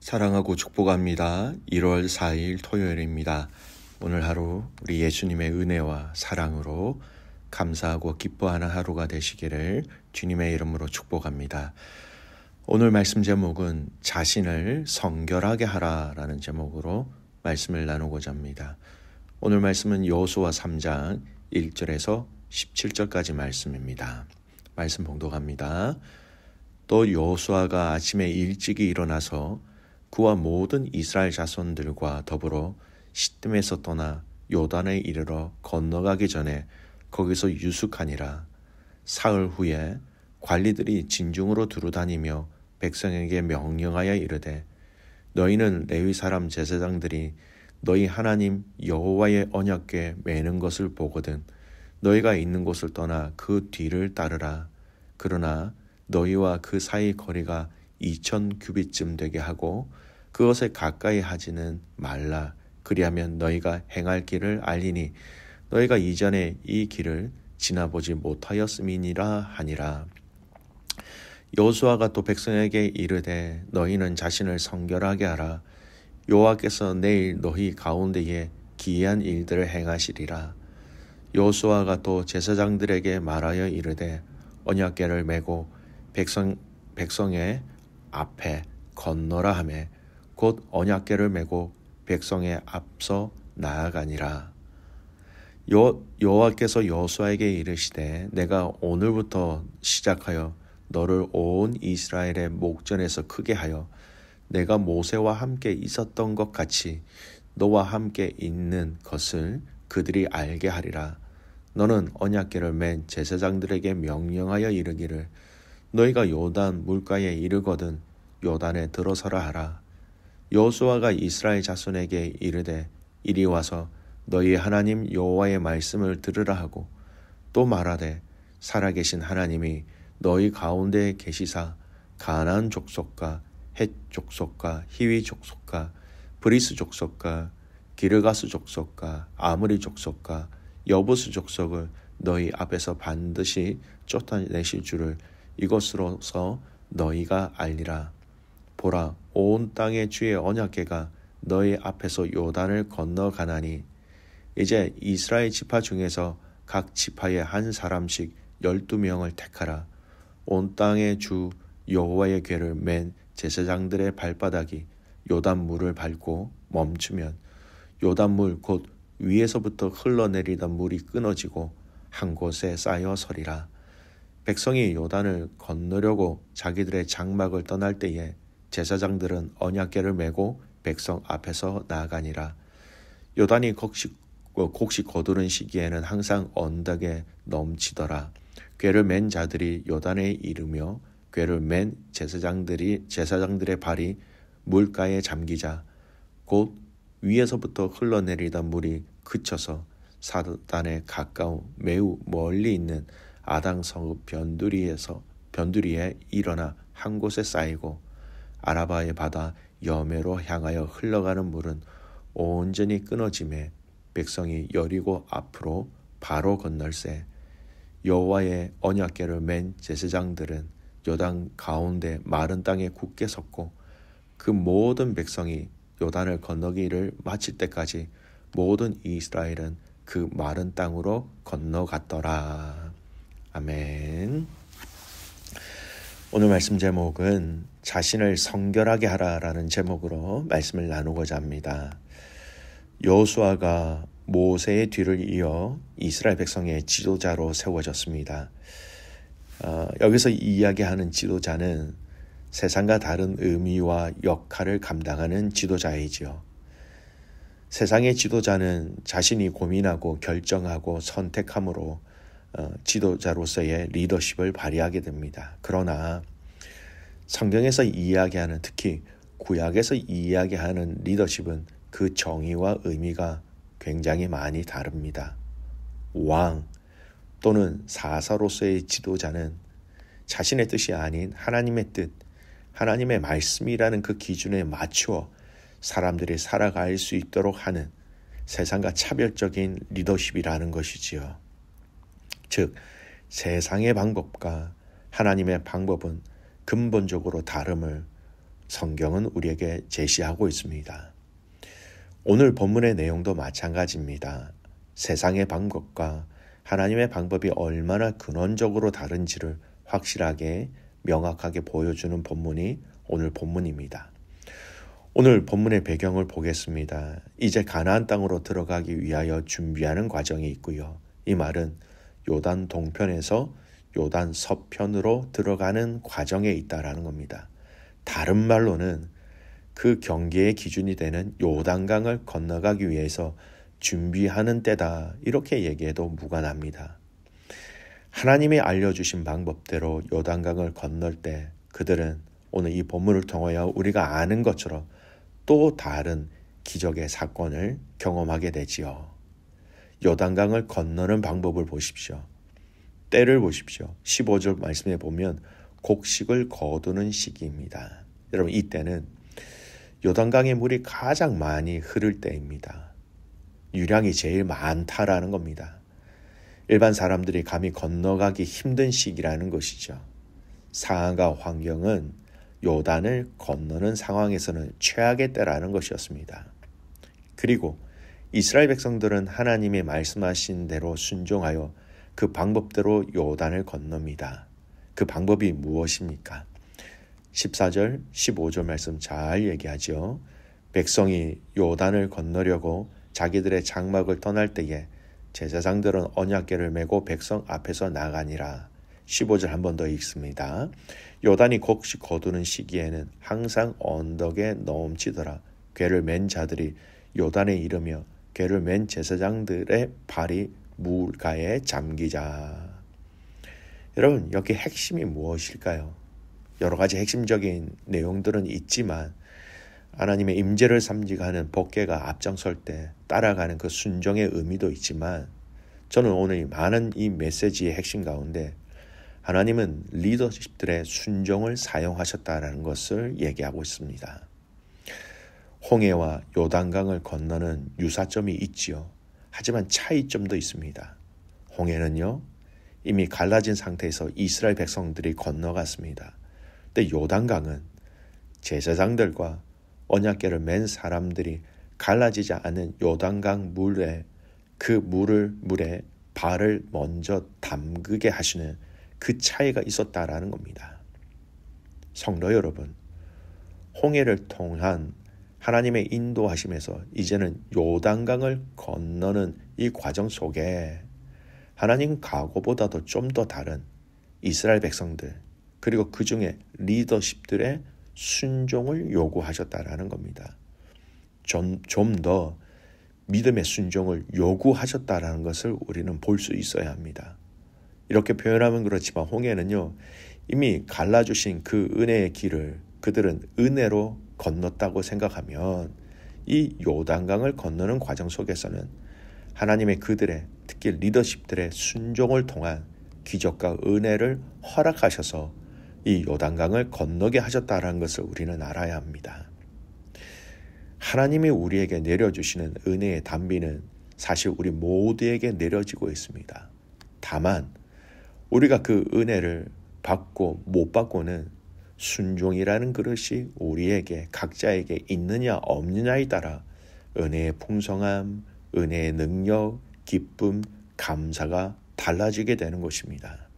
사랑하고 축복합니다. 1월 4일 토요일입니다. 오늘 하루 우리 예수님의 은혜와 사랑으로 감사하고 기뻐하는 하루가 되시기를 주님의 이름으로 축복합니다. 오늘 말씀 제목은 자신을 성결하게 하라라는 제목으로 말씀을 나누고자 합니다. 오늘 말씀은 여호수아 3장 1절에서 17절까지 말씀입니다. 말씀 봉독합니다. 또 여호수아가 아침에 일찍이 일어나서 그와 모든 이스라엘 자손들과 더불어 시뜸에서 떠나 요단에 이르러 건너가기 전에 거기서 유숙하니라. 사흘 후에 관리들이 진중으로 두루다니며 백성에게 명령하여 이르되 너희는 레위 사람 제사장들이 너희 하나님 여호와의 언약궤 매는 것을 보거든 너희가 있는 곳을 떠나 그 뒤를 따르라. 그러나 너희와 그 사이 거리가 2000 규빗쯤 되게 하고 그것에 가까이 하지는 말라. 그리하면 너희가 행할 길을 알리니 너희가 이전에 이 길을 지나보지 못하였음이니라 하니라. 여호수아가 또 백성에게 이르되 너희는 자신을 성결하게 하라. 여호와께서 내일 너희 가운데에 기이한 일들을 행하시리라. 여호수아가 또 제사장들에게 말하여 이르되 언약궤를 메고 백성의 앞에 건너라 하매 곧 언약궤를 메고 백성의 앞서 나아가니라. 여호와께서 여호수아에게 이르시되 내가 오늘부터 시작하여 너를 온 이스라엘의 목전에서 크게 하여 내가 모세와 함께 있었던 것 같이 너와 함께 있는 것을 그들이 알게 하리라. 너는 언약궤를 맨 제사장들에게 명령하여 이르기를 너희가 요단 물가에 이르거든 요단에 들어서라 하라. 여호수아가 이스라엘 자손에게 이르되 이리 와서 너희 하나님 여호와의 말씀을 들으라 하고 또 말하되 살아계신 하나님이 너희 가운데 계시사 가나안 족속과 헷 족속과 히위 족속과 브리스 족속과 기르가스 족속과 아므리 족속과 여부스 족속을 너희 앞에서 반드시 쫓아내실 줄을 이것으로서 너희가 알리라. 보라, 온 땅의 주의 언약궤가 너희 앞에서 요단을 건너가나니 이제 이스라엘 지파 중에서 각 지파에 한 사람씩 12명을 택하라. 온 땅의 주 여호와의 궤를 맨 제사장들의 발바닥이 요단물을 밟고 멈추면 요단물 곧 위에서부터 흘러내리던 물이 끊어지고 한 곳에 쌓여 서리라. 백성이 요단을 건너려고 자기들의 장막을 떠날 때에 제사장들은 언약궤를 메고 백성 앞에서 나아가니라. 요단이 곡식 거두는 시기에는 항상 언덕에 넘치더라. 궤를 맨 자들이 요단에 이르며 궤를 맨 제사장들의 발이 물가에 잠기자 곧 위에서부터 흘러내리던 물이 그쳐서 사단에 가까운 매우 멀리 있는 아당 성읍 변두리에 일어나 한 곳에 쌓이고 아라바의 바다 여매로 향하여 흘러가는 물은 온전히 끊어지매 백성이 여리고 앞으로 바로 건널세. 여호와의 언약궤를 맨 제사장들은 요단 가운데 마른 땅에 굳게 섰고 그 모든 백성이 요단을 건너기를 마칠 때까지 모든 이스라엘은 그 마른 땅으로 건너갔더라. 아멘. 오늘 말씀 제목은 자신을 성결하게 하라라는 제목으로 말씀을 나누고자 합니다. 여호수아가 모세의 뒤를 이어 이스라엘 백성의 지도자로 세워졌습니다. 여기서 이야기하는 지도자는 세상과 다른 의미와 역할을 감당하는 지도자이지요. 세상의 지도자는 자신이 고민하고 결정하고 선택함으로 지도자로서의 리더십을 발휘하게 됩니다. 그러나 성경에서 이야기하는 특히 구약에서 이야기하는 리더십은 그 정의와 의미가 굉장히 많이 다릅니다. 왕 또는 사사로서의 지도자는 자신의 뜻이 아닌 하나님의 뜻, 하나님의 말씀이라는 그 기준에 맞추어 사람들이 살아갈 수 있도록 하는 세상과 차별적인 리더십이라는 것이지요. 즉 세상의 방법과 하나님의 방법은 근본적으로 다름을 성경은 우리에게 제시하고 있습니다. 오늘 본문의 내용도 마찬가지입니다. 세상의 방법과 하나님의 방법이 얼마나 근원적으로 다른지를 확실하게 명확하게 보여주는 본문이 오늘 본문입니다. 오늘 본문의 배경을 보겠습니다. 이제 가나안 땅으로 들어가기 위하여 준비하는 과정이 있고요. 이 말은 요단 동편에서 요단 서편으로 들어가는 과정에 있다라는 겁니다. 다른 말로는 그 경계의 기준이 되는 요단강을 건너가기 위해서 준비하는 때다, 이렇게 얘기해도 무관합니다. 하나님이 알려주신 방법대로 요단강을 건널 때 그들은 오늘 이 본문을 통하여 우리가 아는 것처럼 또 다른 기적의 사건을 경험하게 되지요. 요단강을 건너는 방법을 보십시오. 때를 보십시오. 15절 말씀에 보면 곡식을 거두는 시기입니다. 여러분, 이 때는 요단강의 물이 가장 많이 흐를 때입니다. 유량이 제일 많다라는 겁니다. 일반 사람들이 감히 건너가기 힘든 시기라는 것이죠. 상황과 환경은 요단을 건너는 상황에서는 최악의 때라는 것이었습니다. 그리고 이스라엘 백성들은 하나님의 말씀하신 대로 순종하여 그 방법대로 요단을 건넙니다. 그 방법이 무엇입니까? 14절, 15절 말씀 잘 얘기하죠. 백성이 요단을 건너려고 자기들의 장막을 떠날 때에 제사장들은 언약궤를 메고 백성 앞에서 나가니라. 15절 한 번 더 읽습니다. 요단이 곡식 거두는 시기에는 항상 언덕에 넘치더라. 궤를 맨 자들이 요단에 이르며 궤를 맨 제사장들의 발이 물가에 잠기자. 여러분, 여기 핵심이 무엇일까요? 여러 가지 핵심적인 내용들은 있지만 하나님의 임재를 삼직하는 법궤가 앞장설 때 따라가는 그 순종의 의미도 있지만, 저는 오늘 많은 이 메시지의 핵심 가운데 하나님은 리더십들의 순종을 사용하셨다는 것을 얘기하고 있습니다. 홍해와 요단강을 건너는 유사점이 있지요. 하지만 차이점도 있습니다. 홍해는요, 이미 갈라진 상태에서 이스라엘 백성들이 건너갔습니다. 근데 요단강은 제사장들과 언약궤를 맨 사람들이 갈라지지 않은 요단강 물에 그 물에 발을 먼저 담그게 하시는 그 차이가 있었다라는 겁니다. 성도 여러분, 홍해를 통한 하나님의 인도하심에서 이제는 요단강을 건너는 이 과정 속에 하나님 과거보다도 좀 더 다른 이스라엘 백성들, 그리고 그 중에 리더십들의 순종을 요구하셨다라는 겁니다. 좀 더 믿음의 순종을 요구하셨다라는 것을 우리는 볼 수 있어야 합니다. 이렇게 표현하면 그렇지만 홍해는요, 이미 갈라주신 그 은혜의 길을 그들은 은혜로 건넜다고 생각하면 이 요단강을 건너는 과정 속에서는 하나님의 그들의, 특히 리더십들의 순종을 통한 기적과 은혜를 허락하셔서 이 요단강을 건너게 하셨다는 것을 우리는 알아야 합니다. 하나님이 우리에게 내려주시는 은혜의 단비는 사실 우리 모두에게 내려지고 있습니다. 다만 우리가 그 은혜를 받고 못 받고는 순종이라는 그릇이 우리에게 각자에게 있느냐 없느냐에 따라 은혜의 풍성함, 은혜의 능력, 기쁨, 감사가 달라지게 되는 것입니다.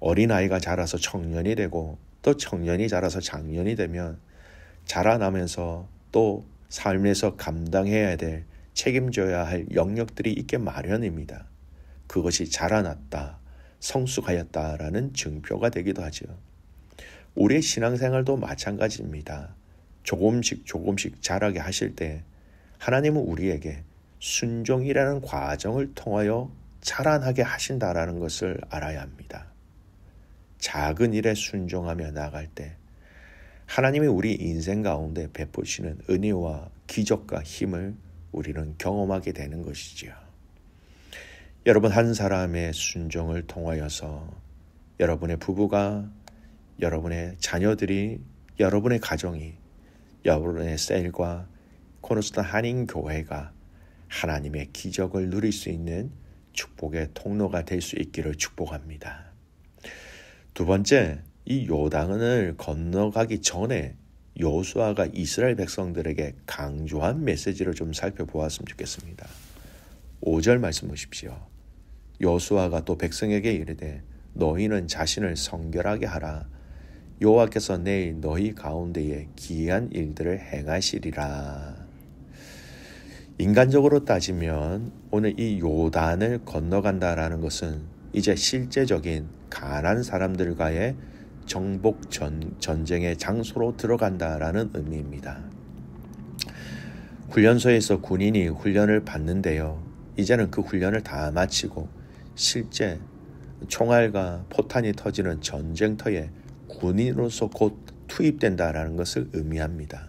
어린아이가 자라서 청년이 되고 또 청년이 자라서 장년이 되면 자라나면서 또 삶에서 감당해야 될, 책임져야 할 영역들이 있게 마련입니다. 그것이 자라났다, 성숙하였다라는 증표가 되기도 하죠. 우리의 신앙생활도 마찬가지입니다. 조금씩 자라게 하실 때 하나님은 우리에게 순종이라는 과정을 통하여 자라나게 하신다라는 것을 알아야 합니다. 작은 일에 순종하며 나아갈 때 하나님이 우리 인생 가운데 베푸시는 은혜와 기적과 힘을 우리는 경험하게 되는 것이지요. 여러분, 한 사람의 순종을 통하여서 여러분의 부부가, 여러분의 자녀들이, 여러분의 가정이, 여러분의 셀과 코너스톤 한인교회가 하나님의 기적을 누릴 수 있는 축복의 통로가 될 수 있기를 축복합니다. 두 번째, 이 요단을 건너가기 전에 여호수아가 이스라엘 백성들에게 강조한 메시지를 좀 살펴보았으면 좋겠습니다. 5절 말씀 보십시오. 여호수아가 또 백성에게 이르되 너희는 자신을 성결하게 하라. 여호와께서 내일 너희 가운데에 기이한 일들을 행하시리라. 인간적으로 따지면 오늘 이 요단을 건너간다라는 것은 이제 실제적인 가난한 사람들과의 정복 전쟁의 장소로 들어간다라는 의미입니다. 훈련소에서 군인이 훈련을 받는데요. 이제는 그 훈련을 다 마치고 실제 총알과 포탄이 터지는 전쟁터에 군인으로서 곧 투입된다라는 것을 의미합니다.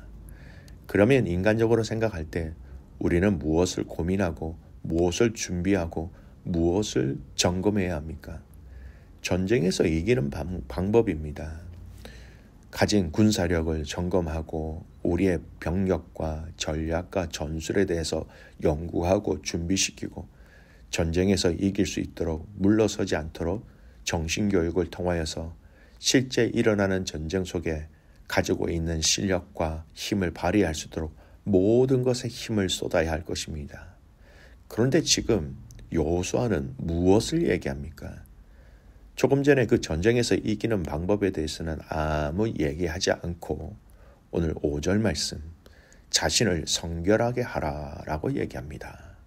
그러면 인간적으로 생각할 때 우리는 무엇을 고민하고 무엇을 준비하고 무엇을 점검해야 합니까? 전쟁에서 이기는 방법입니다. 가진 군사력을 점검하고 우리의 병력과 전략과 전술에 대해서 연구하고 준비시키고 전쟁에서 이길 수 있도록 물러서지 않도록 정신교육을 통하여서 실제 일어나는 전쟁 속에 가지고 있는 실력과 힘을 발휘할 수 있도록 모든 것에 힘을 쏟아야 할 것입니다. 그런데 지금 여호수아는 무엇을 얘기합니까? 조금 전에 그 전쟁에서 이기는 방법에 대해서는 아무 얘기하지 않고 오늘 5절 말씀 자신을 성결하게 하라라고 얘기합니다.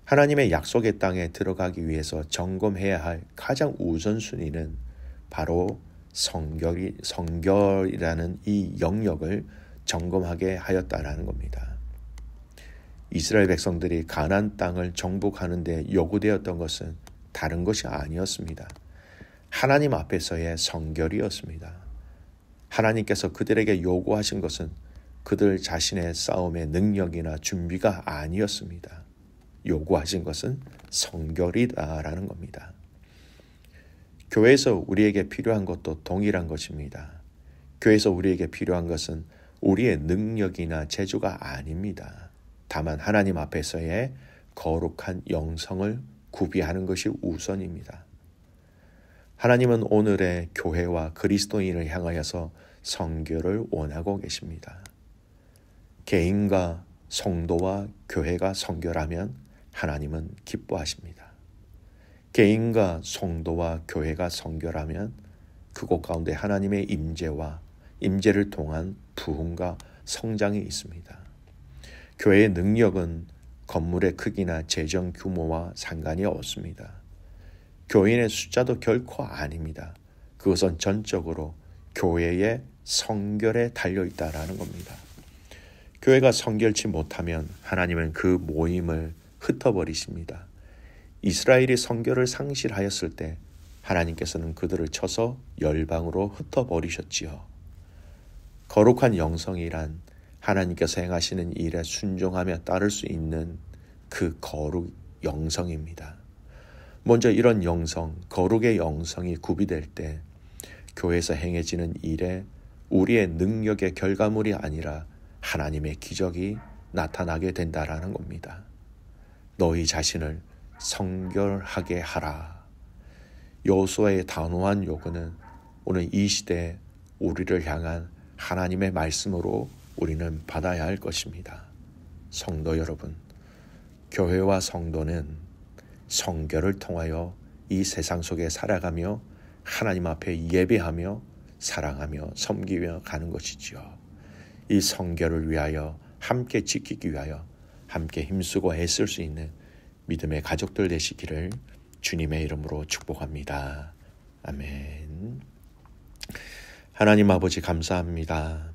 하나님의 약속의 땅에 들어가기 위해서 점검해야 할 가장 우선순위는 바로 성결이라는 이 영역을 점검하게 하였다라는 겁니다. 이스라엘 백성들이 가나안 땅을 정복하는 데 요구되었던 것은 다른 것이 아니었습니다. 하나님 앞에서의 성결이었습니다. 하나님께서 그들에게 요구하신 것은 그들 자신의 싸움의 능력이나 준비가 아니었습니다. 요구하신 것은 성결이다라는 겁니다. 교회에서 우리에게 필요한 것도 동일한 것입니다. 교회에서 우리에게 필요한 것은 우리의 능력이나 재주가 아닙니다. 다만 하나님 앞에서의 거룩한 영성을 구비하는 것이 우선입니다. 하나님은 오늘의 교회와 그리스도인을 향하여서 성결을 원하고 계십니다. 개인과 성도와 교회가 성결하면 하나님은 기뻐하십니다. 개인과 성도와 교회가 성결하면 그곳 가운데 하나님의 임재와 임재를 통한 부흥과 성장이 있습니다. 교회의 능력은 건물의 크기나 재정 규모와 상관이 없습니다. 교인의 숫자도 결코 아닙니다. 그것은 전적으로 교회의 성결에 달려있다라는 겁니다. 교회가 성결치 못하면 하나님은 그 모임을 흩어버리십니다. 이스라엘이 성결을 상실하였을 때 하나님께서는 그들을 쳐서 열방으로 흩어버리셨지요. 거룩한 영성이란 하나님께서 행하시는 일에 순종하며 따를 수 있는 그 거룩 영성입니다. 먼저 이런 영성, 거룩의 영성이 구비될 때 교회에서 행해지는 일에 우리의 능력의 결과물이 아니라 하나님의 기적이 나타나게 된다라는 겁니다. 너희 자신을 성결하게 하라. 여호수아의 단호한 요구는 오늘 이 시대에 우리를 향한 하나님의 말씀으로 우리는 받아야 할 것입니다. 성도 여러분, 교회와 성도는 성결을 통하여 이 세상 속에 살아가며 하나님 앞에 예배하며 사랑하며 섬기며 가는 것이지요. 이 성결을 위하여 함께 지키기 위하여 함께 힘쓰고 애쓸 수 있는 믿음의 가족들 되시기를 주님의 이름으로 축복합니다. 아멘. 하나님 아버지 감사합니다.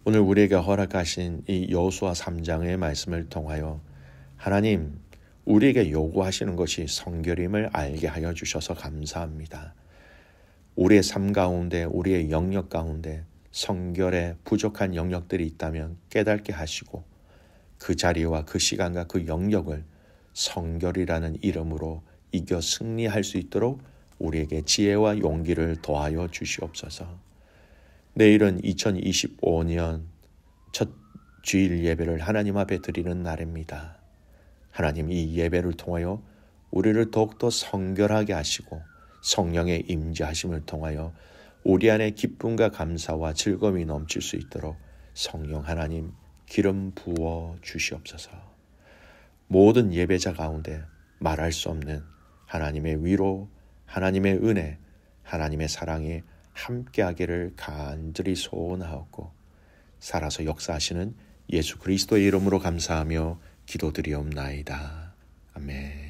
오늘 우리에게 허락하신 이 여호수아 3장의 말씀을 통하여 하나님 우리에게 요구하시는 것이 성결임을 알게 하여 주셔서 감사합니다. 우리의 삶 가운데 우리의 영역 가운데 성결에 부족한 영역들이 있다면 깨닫게 하시고 그 자리와 그 시간과 그 영역을 성결이라는 이름으로 이겨 승리할 수 있도록 우리에게 지혜와 용기를 더하여 주시옵소서. 내일은 2025년 첫 주일 예배를 하나님 앞에 드리는 날입니다. 하나님 이 예배를 통하여 우리를 더욱더 성결하게 하시고 성령의 임재하심을 통하여 우리 안에 기쁨과 감사와 즐거움이 넘칠 수 있도록 성령 하나님 기름 부어 주시옵소서. 모든 예배자 가운데 말할 수 없는 하나님의 위로, 하나님의 은혜, 하나님의 사랑이 함께하기를 간절히 소원하옵고 살아서 역사하시는 예수 그리스도의 이름으로 감사하며 기도드리옵나이다. 아멘.